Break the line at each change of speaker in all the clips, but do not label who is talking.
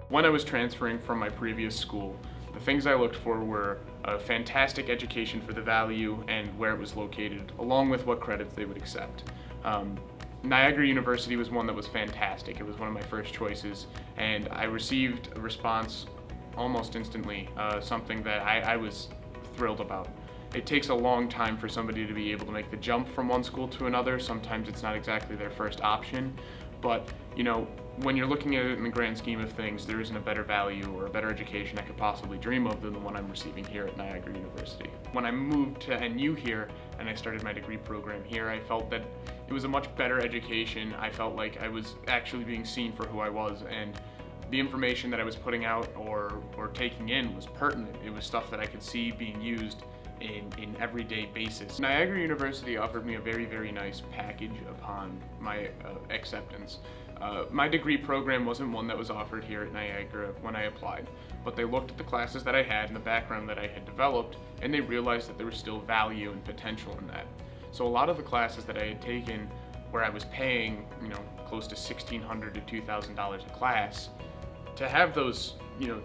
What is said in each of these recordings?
When I was transferring from my previous school, the things I looked for were a fantastic education for the value and where it was located, along with what credits they would accept. Niagara University was one that was fantastic. It was one of my first choices, and I received a response almost instantly, something that I was thrilled about. It takes a long time for somebody to be able to make the jump from one school to another. Sometimes it's not exactly their first option, but when you're looking at it in the grand scheme of things, there isn't a better value or a better education I could possibly dream of than the one I'm receiving here at Niagara University. When I moved to NU here and I started my degree program here, I felt that it was a much better education. I felt like I was actually being seen for who I was, and the information that I was putting out or taking in was pertinent. It was stuff that I could see being used in everyday basis. Niagara University offered me a very, very nice package upon my acceptance. My degree program wasn't one that was offered here at Niagara when I applied, but they looked at the classes that I had and the background that I had developed, and they realized that there was still value and potential in that. So a lot of the classes that I had taken where I was paying, close to $1,600 to $2,000 a class, to have those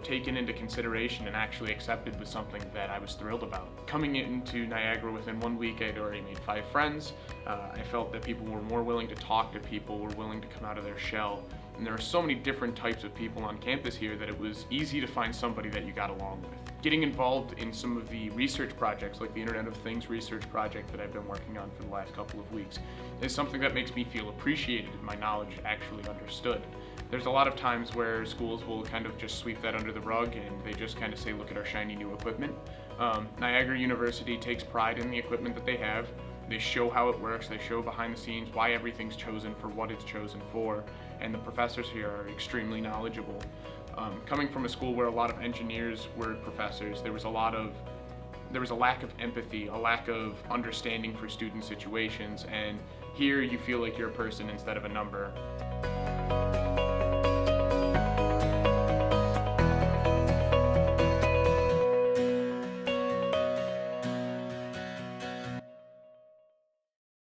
taken into consideration and actually accepted was something that I was thrilled about. Coming into Niagara within 1 week, I'd already made 5 friends. I felt that people were more willing to talk to people, were willing to come out of their shell. And there are so many different types of people on campus here that it was easy to find somebody that you got along with. Getting involved in some of the research projects, like the Internet of Things research project that I've been working on for the last couple of weeks, is something that makes me feel appreciated and my knowledge actually understood. There's a lot of times where schools will kind of just sweep that under the rug and they just kind of say, look at our shiny new equipment. Niagara University takes pride in the equipment that they have. They show how it works, they show behind the scenes why everything's chosen for what it's chosen for, and the professors here are extremely knowledgeable. Coming from a school where a lot of engineers were professors, there was a lack of empathy, a lack of understanding for student situations, and here you feel like you're a person instead of a number.